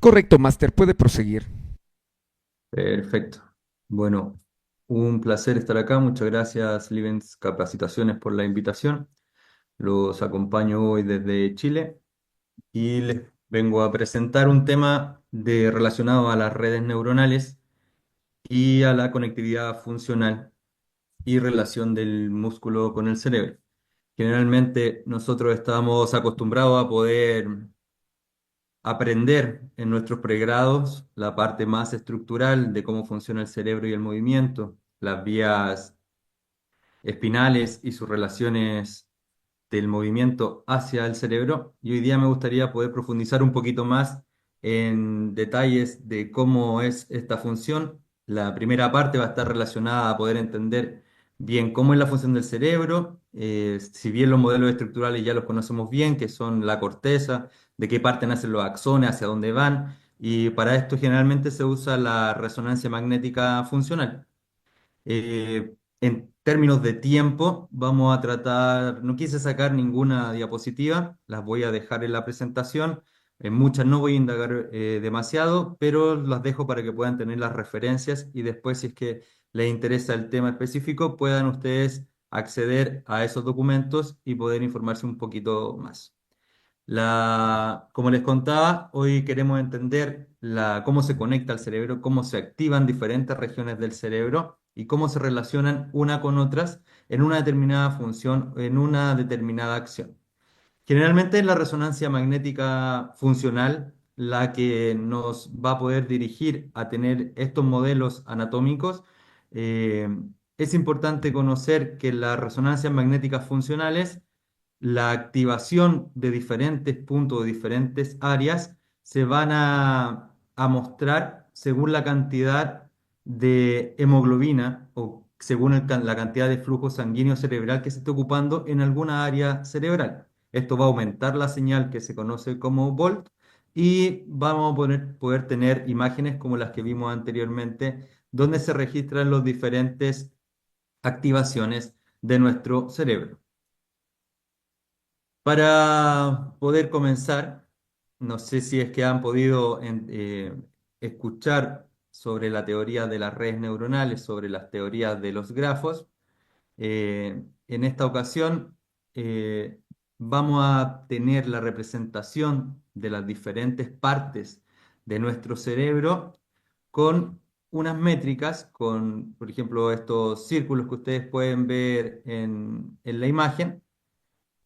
Correcto, Master, puede proseguir. Perfecto. Bueno, un placer estar acá. Muchas gracias, Livens Capacitaciones, por la invitación. Los acompaño hoy desde Chile y les vengo a presentar un tema relacionado a las redes neuronales y a la conectividad funcional y relación del músculo con el cerebro. Generalmente nosotros estamos acostumbrados a poder aprender en nuestros pregrados la parte más estructural de cómo funciona el cerebro y el movimiento, las vías espinales y sus relaciones del movimiento hacia el cerebro. Y hoy día me gustaría poder profundizar un poquito más en detalles de cómo es esta función. La primera parte va a estar relacionada a poder entender bien cómo es la función del cerebro. Si bien los modelos estructurales ya los conocemos bien, que son la corteza, de qué parte nacen los axones, hacia dónde van. Y para esto generalmente se usa la resonancia magnética funcional. En términos de tiempo, vamos a tratar, no quise sacar ninguna diapositiva, las voy a dejar en la presentación. En muchas no voy a indagar demasiado, pero las dejo para que puedan tener las referencias y después, si es que les interesa el tema específico, puedan ustedes acceder a esos documentos y poder informarse un poquito más. Como les contaba, hoy queremos entender cómo se conecta el cerebro, cómo se activan diferentes regiones del cerebro y cómo se relacionan una con otras en una determinada función, en una determinada acción. Generalmente es la resonancia magnética funcional la que nos va a poder dirigir a tener estos modelos anatómicos. Eh, es importante conocer que las resonancias magnéticas funcionales, la activación de diferentes puntos, de diferentes áreas, se van a mostrar según la cantidad de hemoglobina o según la cantidad de flujo sanguíneo cerebral que se esté ocupando en alguna área cerebral. Esto va a aumentar la señal que se conoce como volt y vamos a poder tener imágenes como las que vimos anteriormente, donde se registran las diferentes activaciones de nuestro cerebro. Para poder comenzar, no sé si es que han podido escuchar sobre la teoría de las redes neuronales, sobre las teorías de los grafos. En esta ocasión eh, vamos a tener la representación de las diferentes partes de nuestro cerebro con unas métricas, con, por ejemplo, estos círculos que ustedes pueden ver en la imagen.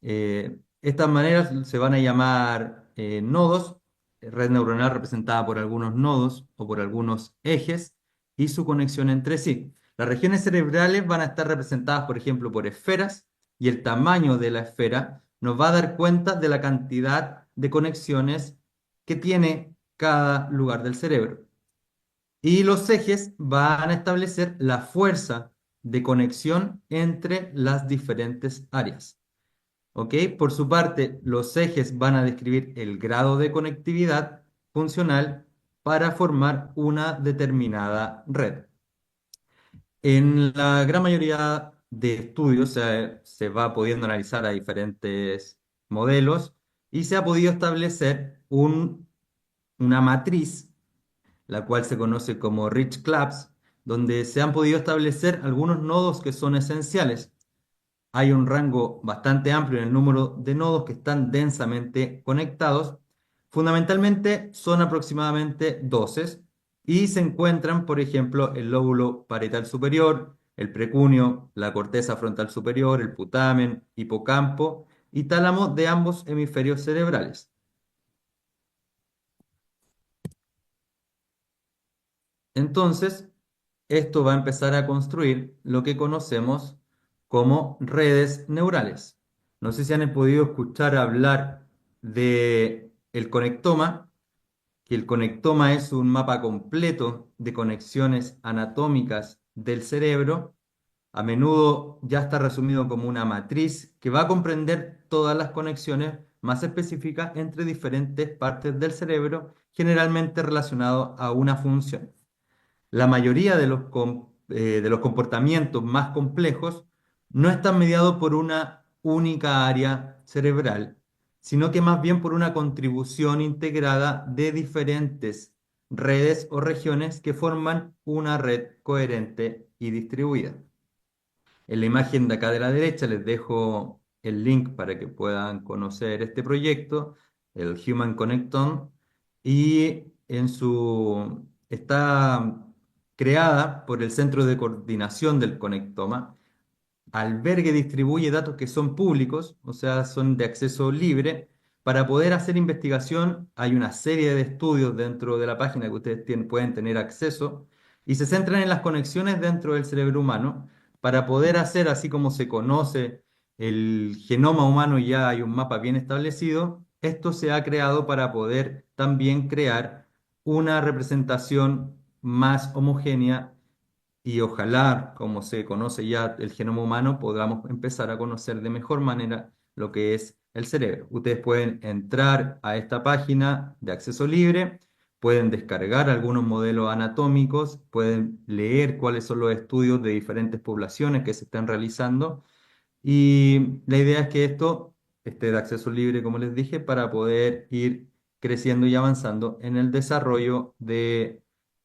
Estas maneras se van a llamar nodos, red neuronal representada por algunos nodos o por algunos ejes y su conexión entre sí. Las regiones cerebrales van a estar representadas, por ejemplo, por esferas y el tamaño de la esfera nos va a dar cuenta de la cantidad de conexiones que tiene cada lugar del cerebro. Y los ejes van a establecer la fuerza de conexión entre las diferentes áreas. ¿Ok? Por su parte, los ejes van a describir el grado de conectividad funcional para formar una determinada red. En la gran mayoría de estudios se va pudiendo analizar a diferentes modelos y se ha podido establecer una matriz, la cual se conoce como Rich Clubs, donde se han podido establecer algunos nodos que son esenciales. Hay un rango bastante amplio en el número de nodos que están densamente conectados. Fundamentalmente son aproximadamente 12 y se encuentran, por ejemplo, el lóbulo parietal superior, el precunio, la corteza frontal superior, el putamen, hipocampo y tálamo de ambos hemisferios cerebrales. Entonces, esto va a empezar a construir lo que conocemos como redes neurales. No sé si han podido escuchar hablar de el conectoma, que el conectoma es un mapa completo de conexiones anatómicas del cerebro. A menudo ya está resumido como una matriz que va a comprender todas las conexiones más específicas entre diferentes partes del cerebro, generalmente relacionado a una función. La mayoría de los comportamientos más complejos no están mediados por una única área cerebral, sino que más bien por una contribución integrada de diferentes redes o regiones que forman una red coherente y distribuida. En la imagen de acá de la derecha les dejo el link para que puedan conocer este proyecto, el Human Connectome, y está creada por el Centro de Coordinación del Conectoma. Albergue distribuye datos que son públicos, o sea, son de acceso libre. Para poder hacer investigación hay una serie de estudios dentro de la página que ustedes pueden tener acceso y se centran en las conexiones dentro del cerebro humano para poder hacer, así como se conoce el genoma humano y ya hay un mapa bien establecido, esto se ha creado para poder también crear una representación más homogénea y ojalá, como se conoce ya el genoma humano, podamos empezar a conocer de mejor manera lo que es el cerebro. Ustedes pueden entrar a esta página de acceso libre, pueden descargar algunos modelos anatómicos, pueden leer cuáles son los estudios de diferentes poblaciones que se están realizando y la idea es que esto esté de acceso libre, como les dije, para poder ir creciendo y avanzando en el desarrollo de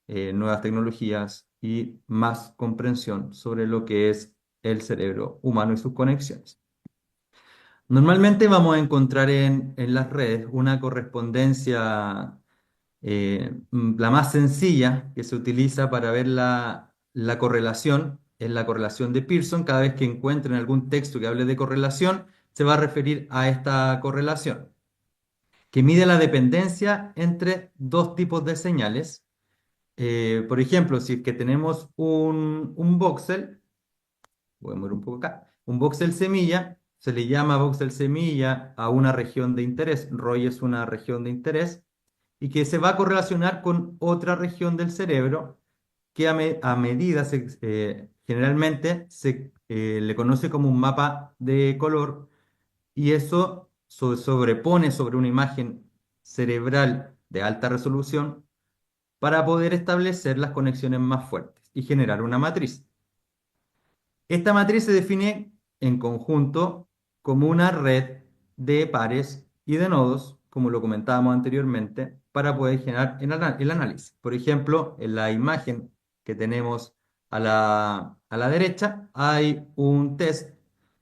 nuevas tecnologías y más comprensión sobre lo que es el cerebro humano y sus conexiones. Normalmente vamos a encontrar en las redes una correspondencia, la más sencilla que se utiliza para ver la correlación es la correlación de Pearson. Cada vez que encuentren algún texto que hable de correlación, se va a referir a esta correlación, que mide la dependencia entre dos tipos de señales. Por ejemplo, si es que tenemos un voxel, voy a mover un poco acá, un voxel semilla, se le llama voxel semilla a una región de interés. ROI es una región de interés y que se va a correlacionar con otra región del cerebro que a medida generalmente se le conoce como un mapa de color y eso sobrepone sobre una imagen cerebral de alta resolución para poder establecer las conexiones más fuertes y generar una matriz. Esta matriz se define en conjunto como una red de pares y de nodos, como lo comentábamos anteriormente, para poder generar el análisis. Por ejemplo, en la imagen que tenemos a la derecha hay un test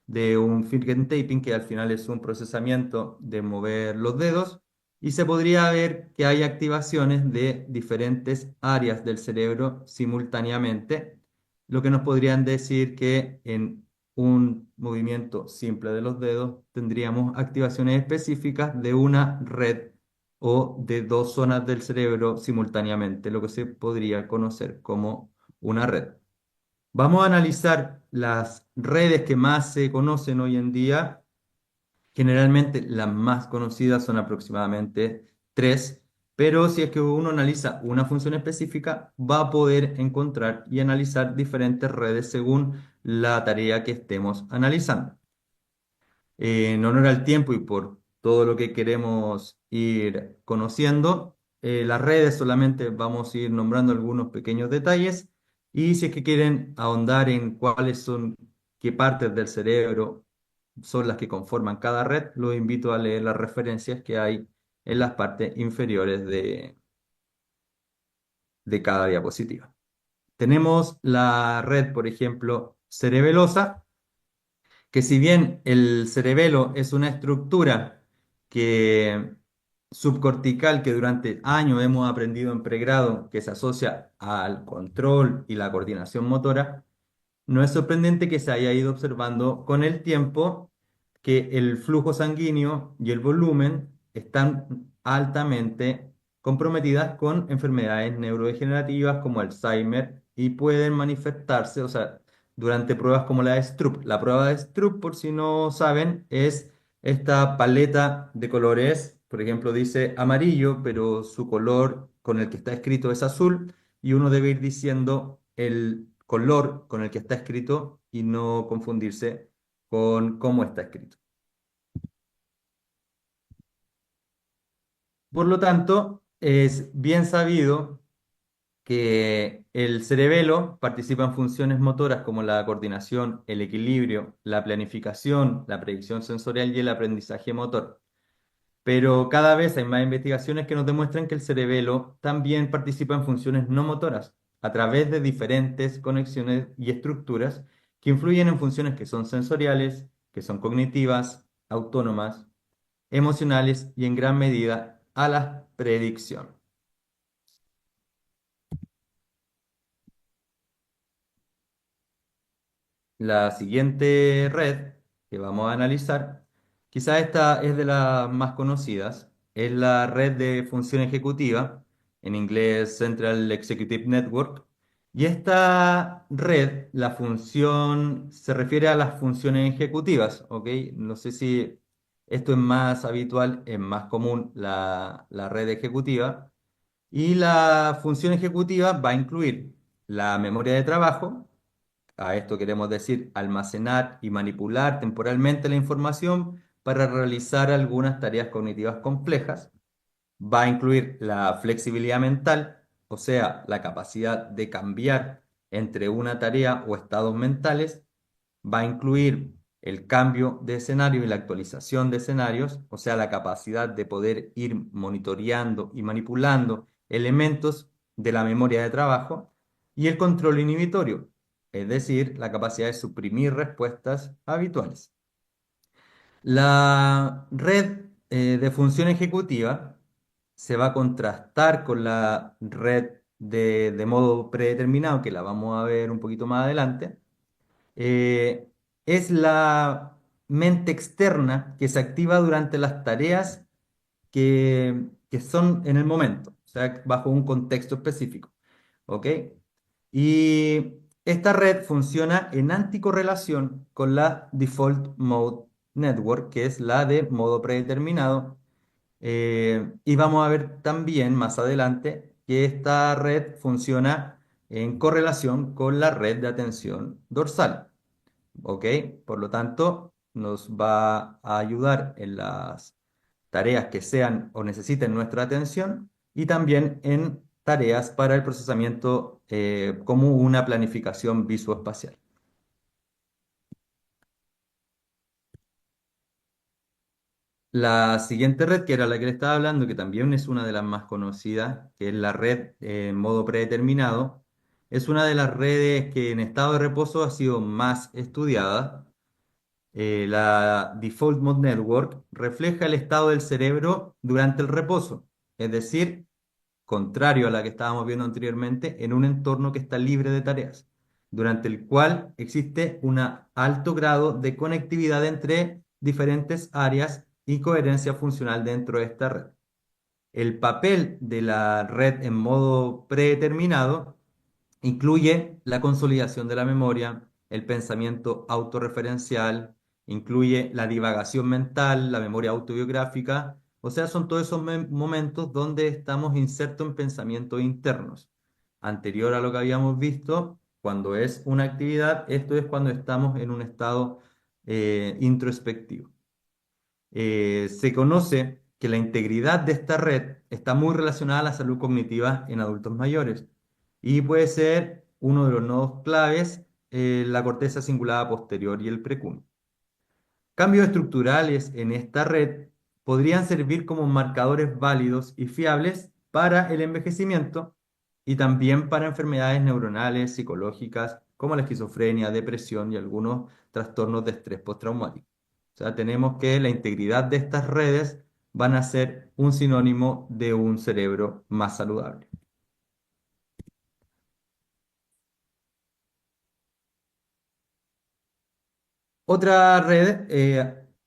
de un finger taping, que al final es un procesamiento de mover los dedos, y se podría ver que hay activaciones de diferentes áreas del cerebro simultáneamente, lo que nos podrían decir que en un movimiento simple de los dedos tendríamos activaciones específicas de una red o de dos zonas del cerebro simultáneamente, lo que se podría conocer como una red. Vamos a analizar las redes que más se conocen hoy en día. Generalmente las más conocidas son aproximadamente tres, pero si es que uno analiza una función específica, va a poder encontrar y analizar diferentes redes según la tarea que estemos analizando. En honor al tiempo y por todo lo que queremos ir conociendo, las redes solamente vamos a ir nombrando algunos pequeños detalles y si es que quieren ahondar en cuáles son, qué partes del cerebro son las que conforman cada red, los invito a leer las referencias que hay en las partes inferiores de cada diapositiva. Tenemos la red, por ejemplo, cerebelosa, que si bien el cerebelo es una estructura que, subcortical que durante años hemos aprendido en pregrado que se asocia al control y la coordinación motora, no es sorprendente que se haya ido observando con el tiempo que el flujo sanguíneo y el volumen están altamente comprometidas con enfermedades neurodegenerativas como Alzheimer y pueden manifestarse, o sea, durante pruebas como la de Stroop. La prueba de Stroop, por si no saben, es esta paleta de colores. Por ejemplo, dice amarillo, pero su color con el que está escrito es azul y uno debe ir diciendo el color con el que está escrito y no confundirse con cómo está escrito. Por lo tanto, es bien sabido que el cerebelo participa en funciones motoras como la coordinación, el equilibrio, la planificación, la predicción sensorial y el aprendizaje motor. pero cada vez hay más investigaciones que nos demuestran que el cerebelo también participa en funciones no motoras a través de diferentes conexiones y estructuras que influyen en funciones que son sensoriales, que son cognitivas, autónomas, emocionales y en gran medida a la predicción. La siguiente red que vamos a analizar, quizás esta es de las más conocidas, es la red de función ejecutiva, en inglés Central Executive Network, y esta red, la función, se refiere a las funciones ejecutivas, ¿ok? No sé si esto es más habitual, es más común la red ejecutiva, y la función ejecutiva va a incluir la memoria de trabajo. A esto queremos decir almacenar y manipular temporalmente la información para realizar algunas tareas cognitivas complejas. Va a incluir la flexibilidad mental, o sea, la capacidad de cambiar entre una tarea o estados mentales. Va a incluir el cambio de escenario y la actualización de escenarios, o sea, la capacidad de poder ir monitoreando y manipulando elementos de la memoria de trabajo y el control inhibitorio, es decir, la capacidad de suprimir respuestas habituales. La red de función ejecutiva se va a contrastar con la red de modo predeterminado, que la vamos a ver un poquito más adelante. Es la mente externa que se activa durante las tareas que son en el momento, o sea, bajo un contexto específico. ¿Ok? Y esta red funciona en anticorrelación con la Default Mode Network, que es la de modo predeterminado. Y vamos a ver también más adelante que esta red funciona en correlación con la red de atención dorsal. ¿Ok? Por lo tanto, nos va a ayudar en las tareas que sean o necesiten nuestra atención y también en tareas para el procesamiento como una planificación visoespacial. La siguiente red, que era la que le estaba hablando, que también es una de las más conocidas, que es la red en modo predeterminado, es una de las redes que en estado de reposo ha sido más estudiada. La Default Mode Network refleja el estado del cerebro durante el reposo, es decir, contrario a la que estábamos viendo anteriormente, en un entorno que está libre de tareas, durante el cual existe un alto grado de conectividad entre diferentes áreas y coherencia funcional dentro de esta red. El papel de la red en modo predeterminado incluye la consolidación de la memoria, el pensamiento autorreferencial, incluye la divagación mental, la memoria autobiográfica, o sea, son todos esos momentos donde estamos insertos en pensamientos internos. Anterior a lo que habíamos visto, cuando es una actividad, esto es cuando estamos en un estado introspectivo. Se conoce que la integridad de esta red está muy relacionada a la salud cognitiva en adultos mayores y puede ser uno de los nodos claves la corteza cingulada posterior y el precúneo. Cambios estructurales en esta red podrían servir como marcadores válidos y fiables para el envejecimiento y también para enfermedades neuronales, psicológicas, como la esquizofrenia, depresión y algunos trastornos de estrés postraumático. O sea, tenemos que la integridad de estas redes van a ser un sinónimo de un cerebro más saludable. Otra red,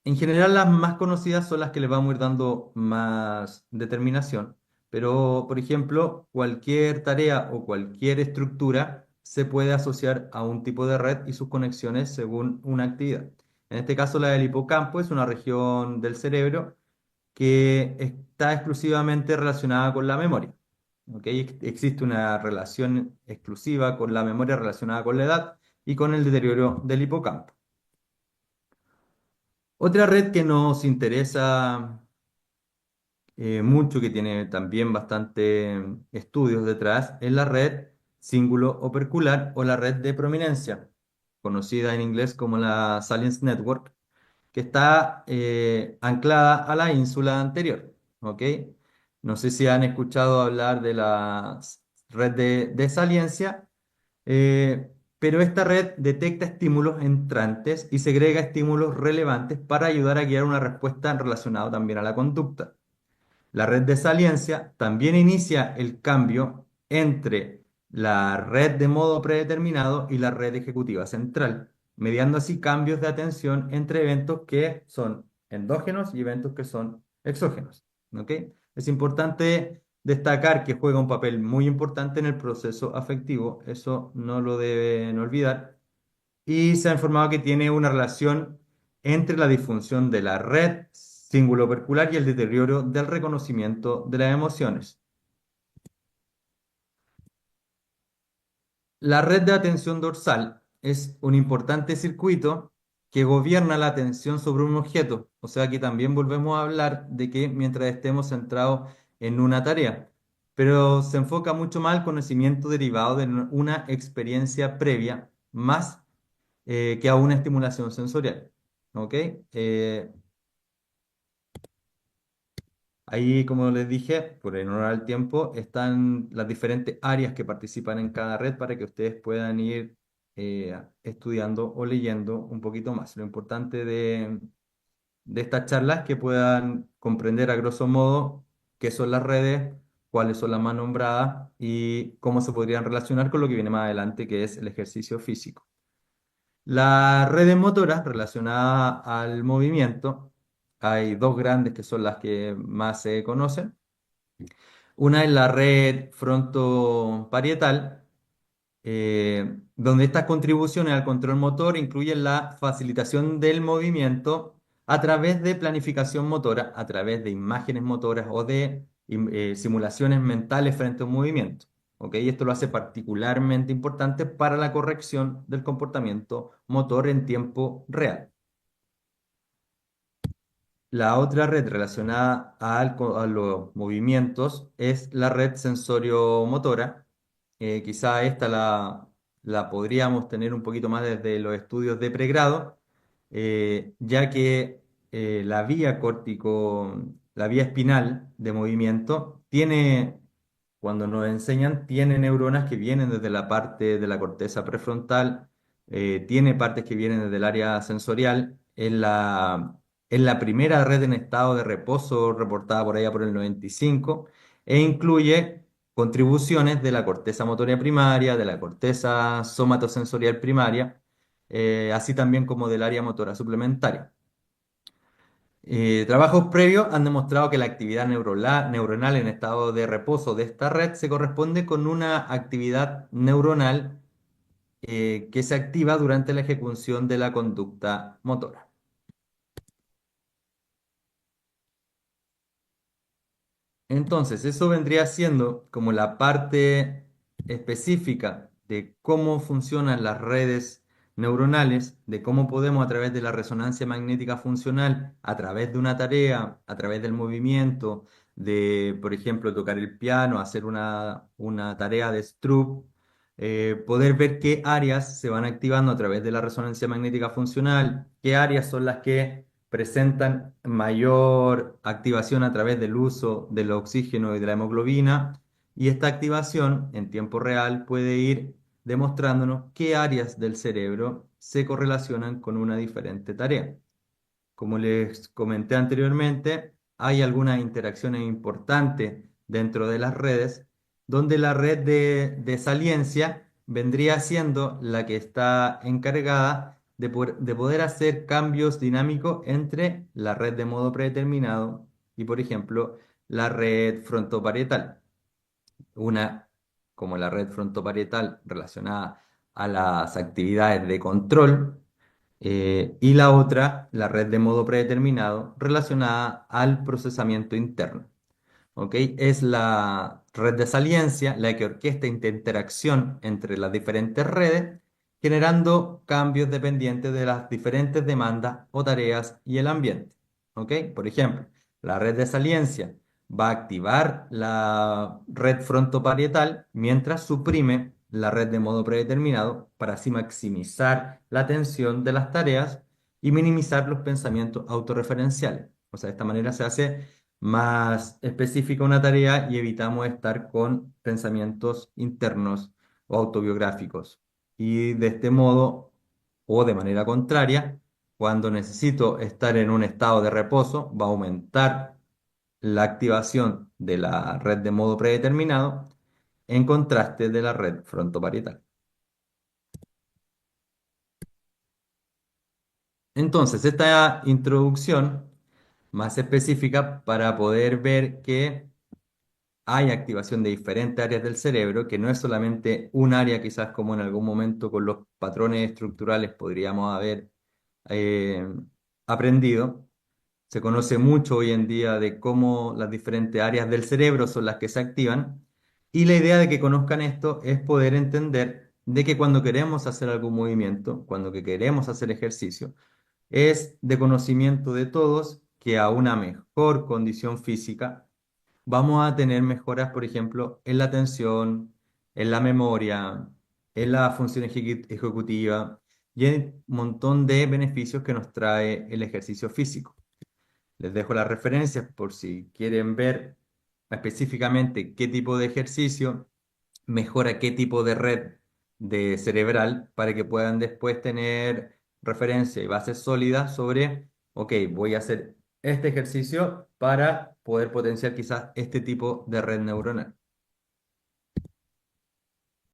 en general las más conocidas son las que le vamos a ir dando más determinación, pero por ejemplo, cualquier tarea o cualquier estructura se puede asociar a un tipo de red y sus conexiones según una actividad. En este caso, la del hipocampo es una región del cerebro que está exclusivamente relacionada con la memoria. ¿Ok? Existe una relación exclusiva con la memoria relacionada con la edad y con el deterioro del hipocampo. Otra red que nos interesa mucho, que tiene también bastante estudios detrás, es la red cíngulo-opercular o la red de prominencia, conocida en inglés como la Salience Network. que está anclada a la ínsula anterior. ¿Ok? No sé si han escuchado hablar de la red de saliencia, pero esta red detecta estímulos entrantes y segrega estímulos relevantes para ayudar a guiar una respuesta relacionada también a la conducta. La red de saliencia también inicia el cambio entre la red de modo predeterminado y la red ejecutiva central, mediando así cambios de atención entre eventos que son endógenos y eventos que son exógenos. ¿Ok? Es importante destacar que juega un papel muy importante en el proceso afectivo, eso no lo deben olvidar, y se ha informado que tiene una relación entre la disfunción de la red cíngulo-opercular y el deterioro del reconocimiento de las emociones. La red de atención dorsal es un importante circuito que gobierna la atención sobre un objeto, o sea que también volvemos a hablar de que mientras estemos centrados en una tarea, pero se enfoca mucho más al conocimiento derivado de una experiencia previa, más que a una estimulación sensorial. ¿Ok? Ahí, como les dije, por en honor al tiempo, están las diferentes áreas que participan en cada red para que ustedes puedan ir estudiando o leyendo un poquito más. Lo importante de estas charlas es que puedan comprender a grosso modo qué son las redes, cuáles son las más nombradas y cómo se podrían relacionar con lo que viene más adelante, que es el ejercicio físico. Las redes motoras relacionadas al movimiento, hay dos grandes que son las que más se conocen. Una es la red frontoparietal, donde estas contribuciones al control motor incluyen la facilitación del movimiento a través de planificación motora, a través de imágenes motoras o de simulaciones mentales frente a un movimiento. ¿Ok? Y esto lo hace particularmente importante para la corrección del comportamiento motor en tiempo real. La otra red relacionada a los movimientos es la red sensorio-motora. Quizá esta la podríamos tener un poquito más desde los estudios de pregrado, ya que la vía espinal de movimiento cuando nos enseñan, tiene neuronas que vienen desde la parte de la corteza prefrontal, tiene partes que vienen desde el área sensorial. En la primera red en estado de reposo reportada por allá por el 95 e incluye contribuciones de la corteza motoria primaria, de la corteza somatosensorial primaria, así también como del área motora suplementaria. Trabajos previos han demostrado que la actividad neuronal en estado de reposo de esta red se corresponde con una actividad neuronal que se activa durante la ejecución de la conducta motora. Entonces, eso vendría siendo como la parte específica de cómo funcionan las redes neuronales, de cómo podemos a través de la resonancia magnética funcional, a través de una tarea, a través del movimiento, de, por ejemplo, tocar el piano, hacer una tarea de Stroop, poder ver qué áreas se van activando a través de la resonancia magnética funcional, qué áreas son las que presentan mayor activación a través del uso del oxígeno y de la hemoglobina, y esta activación en tiempo real puede ir demostrándonos qué áreas del cerebro se correlacionan con una diferente tarea. Como les comenté anteriormente, hay algunas interacciones importantes dentro de las redes, donde la red de saliencia vendría siendo la que está encargada de poder hacer cambios dinámicos entre la red de modo predeterminado y, por ejemplo, la red frontoparietal. Una, como la red frontoparietal relacionada a las actividades de control, y la otra, la red de modo predeterminado, relacionada al procesamiento interno. ¿Ok? Es la red de saliencia la que orquesta esta interacción entre las diferentes redes, generando cambios dependientes de las diferentes demandas o tareas y el ambiente. ¿Ok? Por ejemplo, la red de saliencia va a activar la red frontoparietal mientras suprime la red de modo predeterminado para así maximizar la atención de las tareas, y minimizar los pensamientos autorreferenciales. O sea, de esta manera se hace más específica una tarea y evitamos estar con pensamientos internos o autobiográficos. Y de este modo, o de manera contraria, cuando necesito estar en un estado de reposo, va a aumentar la activación de la red de modo predeterminado en contraste de la red frontoparietal. Entonces, esta introducción más específica para poder ver que hay activación de diferentes áreas del cerebro, que no es solamente un área, quizás como en algún momento con los patrones estructurales podríamos haber eh, aprendido. Se conoce mucho hoy en día de cómo las diferentes áreas del cerebro son las que se activan. Y la idea de que conozcan esto es poder entender de que cuando queremos hacer algún movimiento, cuando que queremos hacer ejercicio, es de conocimiento de todos que a una mejor condición física vamos a tener mejoras, por ejemplo, en la atención, en la memoria, en la función ejecutiva y en un montón de beneficios que nos trae el ejercicio físico. Les dejo las referencias por si quieren ver específicamente qué tipo de ejercicio mejora qué tipo de red de cerebral para que puedan después tener referencia y bases sólidas sobre, ok, voy a hacer este ejercicio para poder potenciar quizás este tipo de red neuronal.